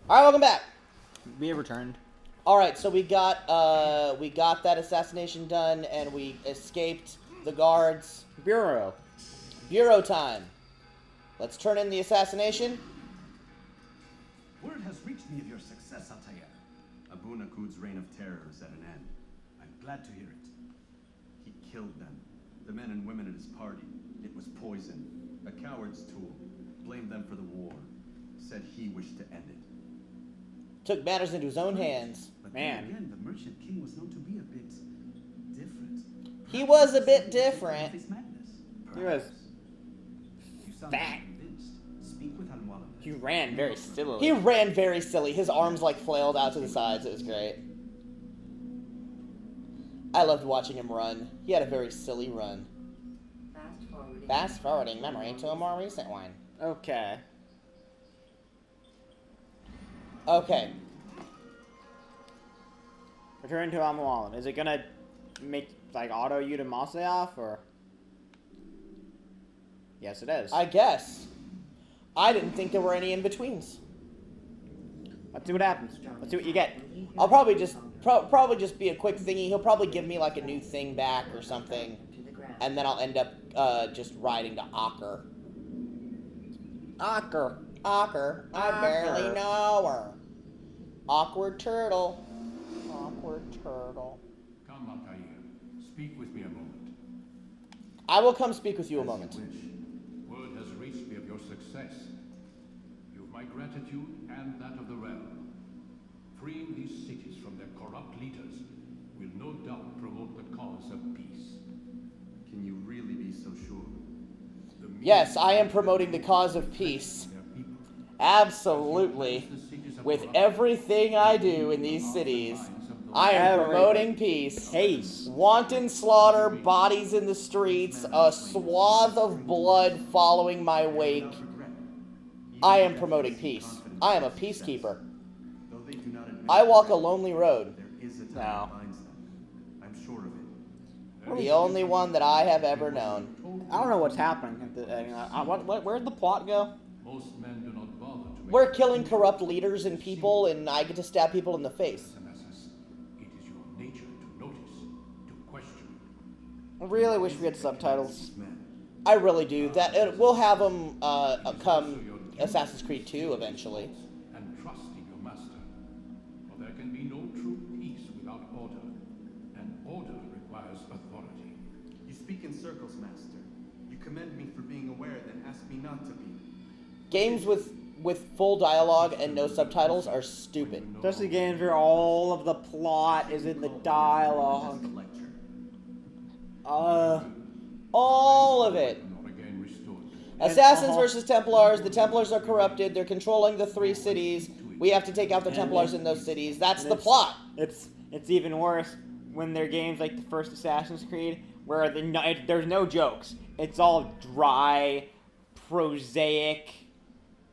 All right, welcome back. We have returned. All right, so we got that assassination done, and we escaped the guards. Bureau. Bureau time. Let's turn in the assassination. Word has reached me of your success, Altair. Abu Nakud's reign of terror is at an end. I'm glad to hear it. He killed them. The men and women at his party. It was poison. A coward's tool. Blamed them for the war. Said he wished to end it. Took matters into his own hands. But Man. then again, the merchant king was known to be a bit different. He was a bit different. His madness. He was You sound fat. convinced. Speak with Al-Mualim. He ran very stillily. He ran very silly. His arms like flailed out to the sides. It was great. I loved watching him run. He had a very silly run. Fast forwarding memory to a more recent one. Okay. Okay. Return to Al-Mualim. Is it gonna make like auto you to Masyaf or? Yes, it is. I guess. I didn't think there were any in-betweens. Let's see what happens. Let's see what you get. I'll probably just probably just be a quick thingy. He'll probably give me like a new thing back or something, and then I'll end up just riding to Aker. Aker. I barely know her. Awkward turtle. Awkward turtle. Come, Altair. Speak with me a moment. I will come speak with you a moment. Word has reached me of your success. You've my gratitude and that of the realm. Freeing these cities from their corrupt leaders will no doubt promote the cause of peace. Can you really be so sure? Yes, I am promoting the cause of peace. Absolutely. With everything I do in these cities, I am promoting peace. Peace. Wanton slaughter, bodies in the streets, a swath of blood following my wake. I am promoting peace. I am a peacekeeper. Though they do not admit I walk a lonely road. there is a tie No. that binds them. I'm sure of it. The only one that I have ever known. I don't know what's happening. Where'd the plot go? Most men do not bother to We're killing corrupt leaders and people, and I get to stab people in the face. Nemesis. It is your nature to notice, to question. I really wish we had subtitles. I really do. We'll have them come Assassin's Creed 2 eventually. And trust in your master. For there can be no true peace without order. And order requires authority. You speak in circles, Master. You commend me for being aware, then ask me not to be. Games with full dialogue and no subtitles are stupid. Especially games where all of the plot is in the dialogue. That's the lecture. All of it. Nor again restored. Assassins versus Templars. The Templars are corrupted. They're controlling the 3 cities. We have to take out the Templars in those cities. That's the plot. It's even worse when they're games like the first Assassin's Creed where there's no jokes. It's all dry, prosaic,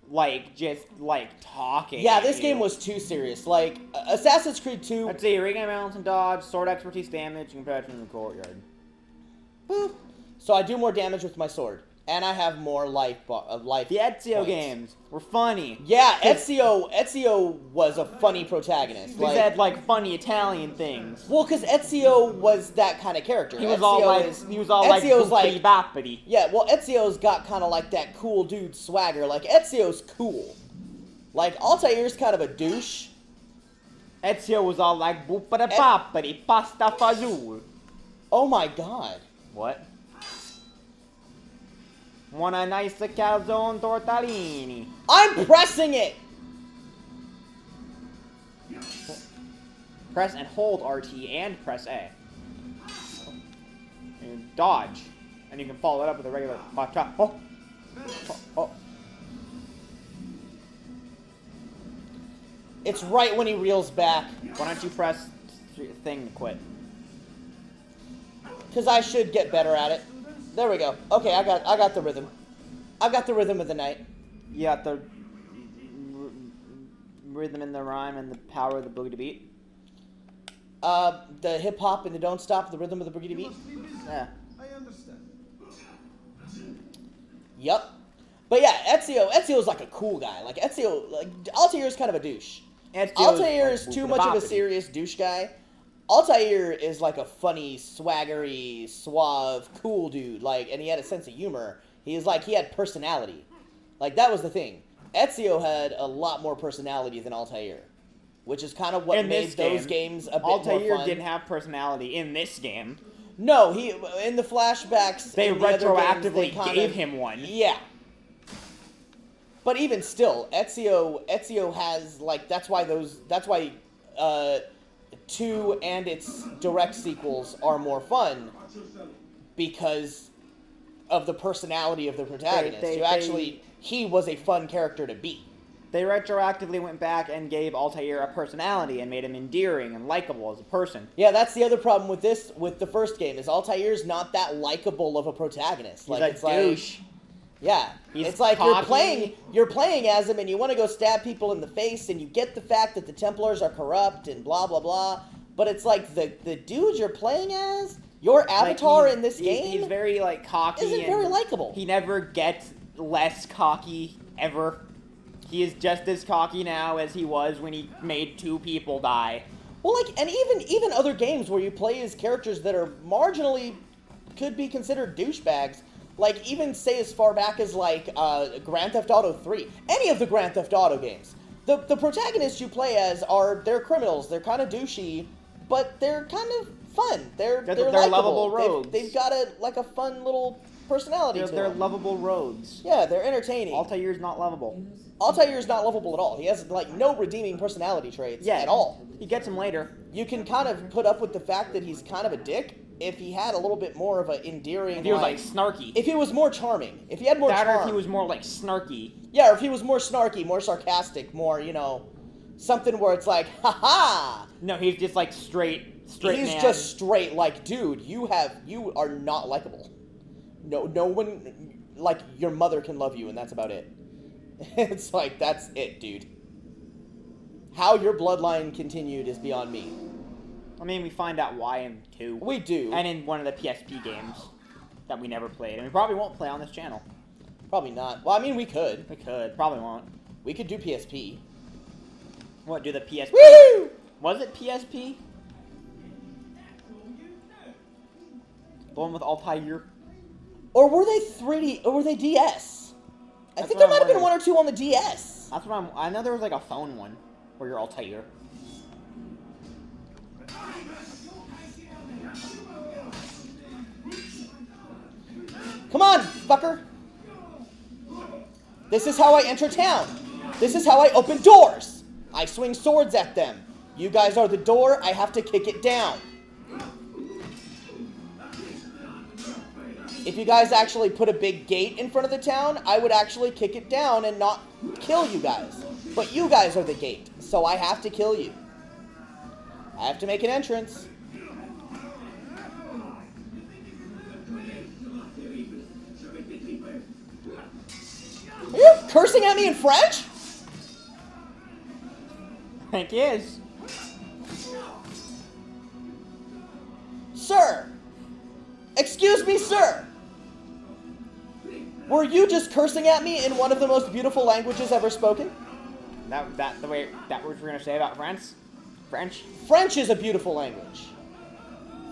like just like talking. Yeah, at this you. game was too serious. Like, Assassin's Creed 2... Let's see, ring balance and dodge, sword expertise, damage, and protection in the courtyard. Boop. So I do more damage with my sword. And I have more life The Ezio points. games were funny. Yeah, Ezio was a funny protagonist. He said like funny Italian things. Well, because Ezio was that kind of character. He was Ezio all like Ezio's boopity boppity. Yeah, well, Ezio's got kind of like that cool dude swagger. Like, Ezio's cool. Like, Altair's kind of a douche. Ezio was all like boopity boppity, pasta fazool. Oh my god. What? Want a nice calzone tortellini? I'm pressing it! Press and hold RT and press A. And dodge. And you can follow it up with a regular chop. Oh. Oh. It's right when he reels back. Why don't you press thing to quit? Because I should get better at it. There we go. Okay, I got the rhythm. I got the rhythm of the night. You got the rhythm and the rhyme and the power of the boogie to beat. The hip hop and the don't stop, the rhythm of the boogie to beat. Yeah. I understand. Yup. But yeah, Ezio's like a cool guy. Like Ezio, like Altair's kind of a douche. Altair is too much of a serious douche guy. Altair is like a funny, swaggery, suave, cool dude. Like, and he had a sense of humor. He had personality. Like, that was the thing. Ezio had a lot more personality than Altair, which is kind of what made those games a bit more fun. Altair didn't have personality in this game. No, he in the flashbacks. They retroactively games, gave him one. Yeah. But even still, Ezio has like that's why 2 and its direct sequels are more fun because of the personality of the protagonist. He was a fun character to beat. They retroactively went back and gave Altair a personality and made him endearing and likable as a person. Yeah, that's the other problem with the first game, is Altair's not that likable of a protagonist. He's a douche. Yeah, it's like you're playing as him and you want to go stab people in the face and you get the fact that the Templars are corrupt and blah blah blah, but it's like the dude you're playing as, your avatar in this game, he's very like cocky. Isn't very likable. He never gets less cocky ever. He is just as cocky now as he was when he made 2 people die. Well, like, and even other games where you play as characters that are marginally could be considered douchebags. Like, even say as far back as, like, Grand Theft Auto 3. Any of the Grand Theft Auto games. The protagonists you play as they're criminals. They're kind of douchey, but they're kind of fun. They're lovable rogues. They've got a fun little personality to them. They're lovable rogues. Yeah, they're entertaining. Altair's not lovable. Altair's not lovable at all. He has, like, no redeeming personality traits at all. He gets them later. You can kind of put up with the fact that he's kind of a dick if he had a little bit more of an endearing... If he was, like, snarky. If he was more charming. If he had more charm. Or if he was more, like, snarky. Yeah, or if he was more snarky, more sarcastic, more, you know, something where it's like, ha-ha! No, he's just, like, straight He's just straight, like, dude, you are not likable. No one, like, your mother can love you, and that's about it. It's like, that's it, dude. How your bloodline continued is beyond me. I mean, we find out why in 2. We do. And in one of the PSP games that we never played. And we probably won't play on this channel. Probably not. Well, I mean, we could. We could. Probably won't. We could do PSP. What, do the PSP? Woo! Was it PSP? The one with Altair? Or were they 3D, or were they DS? I think there might have been 1 or 2 on the DS. That's what I know there was like a phone one where you're Altair. Come on, fucker. This is how I enter town. This is how I open doors. I swing swords at them. You guys are the door. I have to kick it down. If you guys actually put a big gate in front of the town, I would actually kick it down and not kill you guys. But you guys are the gate, so I have to kill you. I have to make an entrance. Are you cursing at me in French? I think he is. Sir! Excuse me, sir! Were you just cursing at me in one of the most beautiful languages ever spoken? That what we're gonna say about French? French is a beautiful language.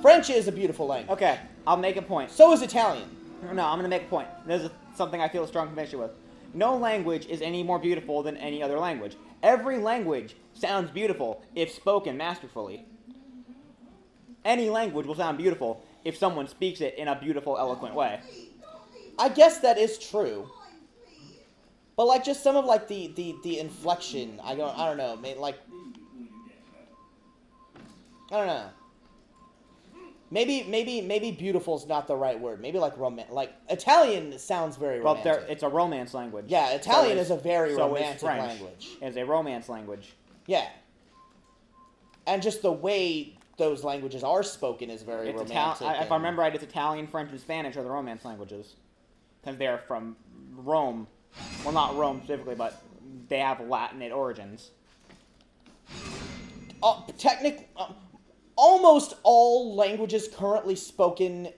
French is a beautiful language. Okay, I'll make a point. So is Italian. No, I'm gonna make a point. This is something I feel a strong conviction with. No language is any more beautiful than any other language. Every language sounds beautiful if spoken masterfully. Any language will sound beautiful if someone speaks it in a beautiful, eloquent way. I guess that is true. But like just some of like the inflection, I don't know, like I don't know. Maybe beautiful's not the right word. Maybe like Italian sounds very romantic. Well, it's a romance language. Yeah, Italian is a very romantic language. It's a romance language. Yeah. And just the way those languages are spoken is very romantic. If I remember right, it's Italian, French, and Spanish are the romance languages. Because they're from Rome. Well, not Rome specifically, but they have Latinate origins. Almost all languages currently spoken,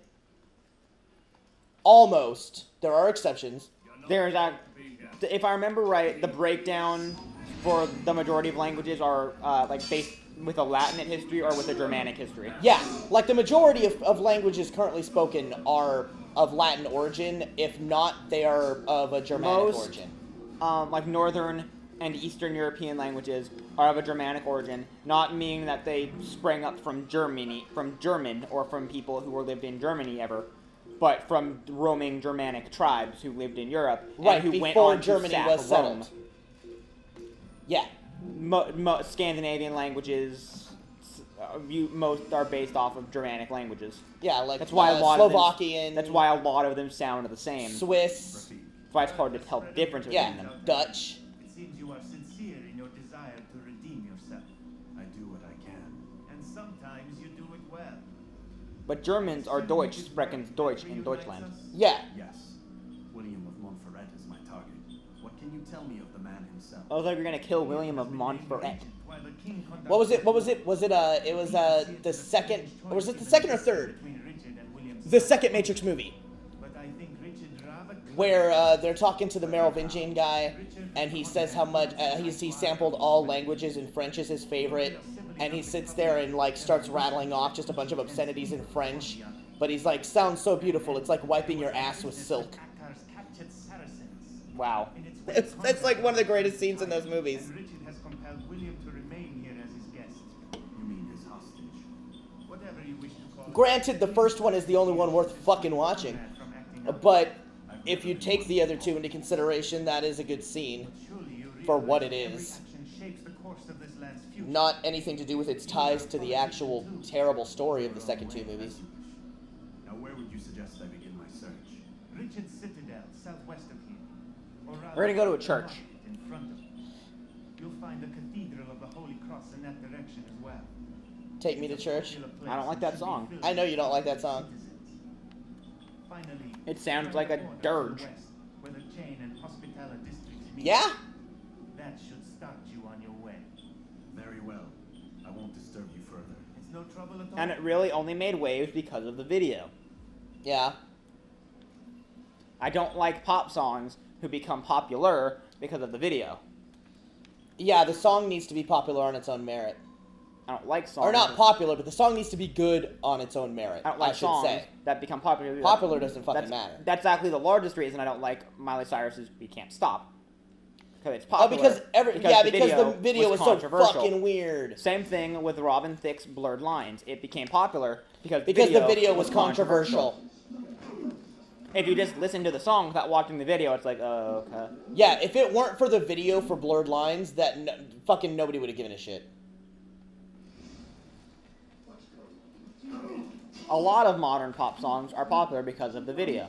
almost, there are exceptions, There's if I remember right, the breakdown for the majority of languages are like based with a Latinate history or with a Germanic history. Yeah, like the majority of languages currently spoken are of Latin origin. If not, they are of a Germanic origin. Like Northern and Eastern European languages are of a Germanic origin, not meaning that they sprang up from German, or from people who were lived in Germany ever, but from roaming Germanic tribes who lived in Europe, right, and who before went on Germany to was settled. Yeah. Scandinavian languages, most are based off of Germanic languages. Yeah, like that's why a lot Slovakian. Of them, that's why a lot of them sound the same. Swiss. That's why it's hard to tell the difference between them. Dutch. It seems you are sincere in your desire to redeem yourself. I do what I can. And sometimes you do it well. But Germans are Deutsch, sprechen Deutsch in Deutschland. Yeah. Yes. William of Montferrat is my target. What can you tell me of the man himself? I was like, you're gonna kill William of Montferrat. What was it? Was it the second, or was it the second or third? The second Matrix movie. Where they're talking to the Merovingian guy, and he says how much he sampled all languages and French is his favorite, and he sits there and like starts rattling off just a bunch of obscenities in French, but he's like, sounds so beautiful, it's like wiping your ass with silk. Wow. That's like one of the greatest scenes in those movies. Richard has compelled William to remain here as his guest. You mean his hostage? Whatever you wish to call it. Granted, the first one is the only one worth fucking watching, but if you take the other two into consideration, that is a good scene for what it is. Not anything to do with its ties to the actual terrible story of the second two movies. Now, where would you suggest I begin my search? Richard's Citadel, southwest of here. We're gonna go to a church. In front of you. You'll find the Cathedral of the Holy Cross in that direction as well. Take Me to Church. I don't like that song. I know you don't like that song. Finally, It sounds like a dirge. where the chain and hospitaller districts meet. Yeah? That should start you on your way. Very well. I won't disturb you further. It's no trouble at all. And it really only made waves because of the video. Yeah. I don't like pop songs who become popular because of the video. Yeah, the song needs to be popular on its own merit. I don't like songs. Or not popular, but the song needs to be good on its own merit. I don't like should songs say. that become popular. Popular doesn't fucking matter. That's actually the largest reason I don't like Miley Cyrus's "We Can't Stop." Because it's popular. Oh, because the video was so controversial. fucking weird. Same thing with Robin Thicke's "Blurred Lines." It became popular because the video was controversial. If you just listen to the song without watching the video, it's like, oh, okay. Yeah, if it weren't for the video for Blurred Lines, fucking nobody would have given a shit. A lot of modern pop songs are popular because of the video.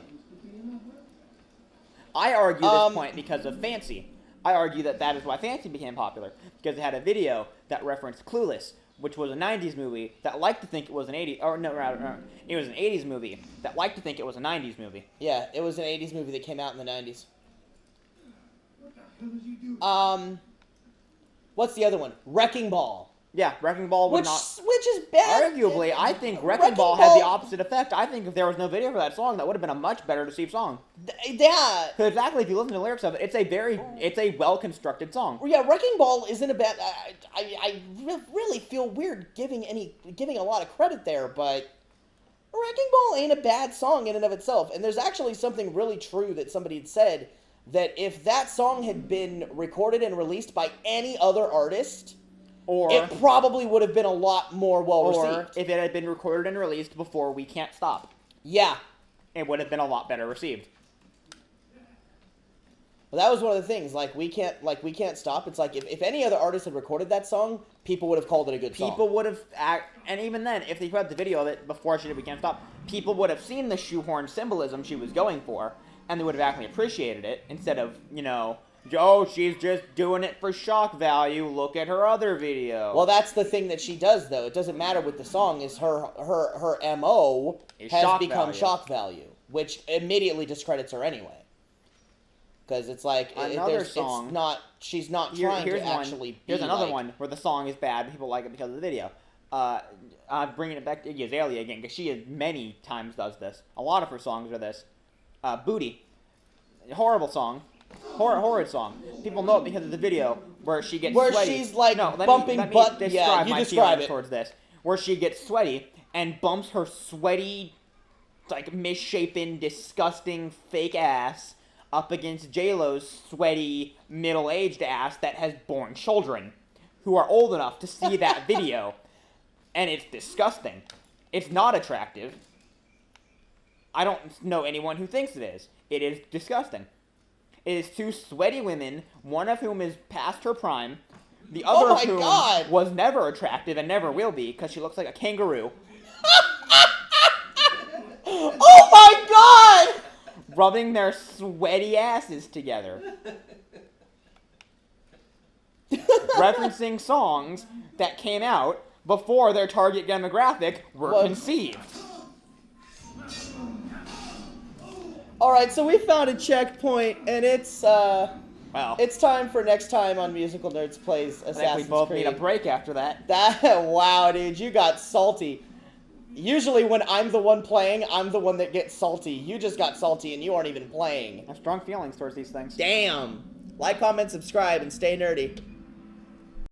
I argue this point because of Fancy. I argue that is why Fancy became popular, because it had a video that referenced Clueless, which was a 90s movie that liked to think it was an 80s, or no, rather, it was an 80s movie that liked to think it was a 90s movie. Yeah, it was an 80s movie that came out in the 90s. What's the other one? Wrecking Ball. Yeah, Wrecking Ball would which is bad. Arguably, I think Wrecking Ball had the opposite effect. I think if there was no video for that song, that would have been a much better received song. Yeah. Because exactly, if you listen to the lyrics of it, it's a well-constructed song. Yeah, Wrecking Ball isn't a bad. I really feel weird giving a lot of credit there, but Wrecking Ball ain't a bad song in and of itself. And there's actually something really true that somebody had said, that if that song had been recorded and released by any other artist, it probably would have been a lot more well-received. Or if it had been recorded and released before We Can't Stop. Yeah. It would have been a lot better received. Well, that was one of the things. We can't stop. It's like if any other artist had recorded that song, people would have called it a good song. People would have, and even then, if they put out the video of it before she did We Can't Stop, people would have seen the shoehorn symbolism she was going for, and they would have actually appreciated it instead of, oh, she's just doing it for shock value. Look at her other video. Well, that's the thing that she does, though. It doesn't matter with the song. Is her MO has become shock value, which immediately discredits her anyway. Because it's like she's not trying to actually be Here's another one where the song is bad, people like it because of the video. I'm bringing it back to Iggy Azalea again, because she many times does this. A lot of her songs are this. Booty. horrible song, horrid song. People know it because of the video where she gets Where sweaty. she's, like, no, let bumping me, let me butt- describe yeah, you my describe feelings it. towards this. Where she gets sweaty and bumps her sweaty, like misshapen, disgusting fake ass up against J-Lo's sweaty, middle-aged ass that has born children who are old enough to see that video. And it's disgusting. It's not attractive. I don't know anyone who thinks it is. It is disgusting. It is two sweaty women, one of whom is past her prime, the other Oh of my whom God. was never attractive and never will be because she looks like a kangaroo. Oh my god! Rubbing their sweaty asses together. Referencing songs that came out before their target demographic were conceived. Alright, so we found a checkpoint, and it's, Well, it's time for next time on Musical Nerds Plays I think Assassin's we both Creed. need a break after that. Wow, dude, you got salty. Usually when I'm the one playing, I'm the one that gets salty. You just got salty and you aren't even playing. I have strong feelings towards these things. Damn. Like, comment, subscribe, and stay nerdy.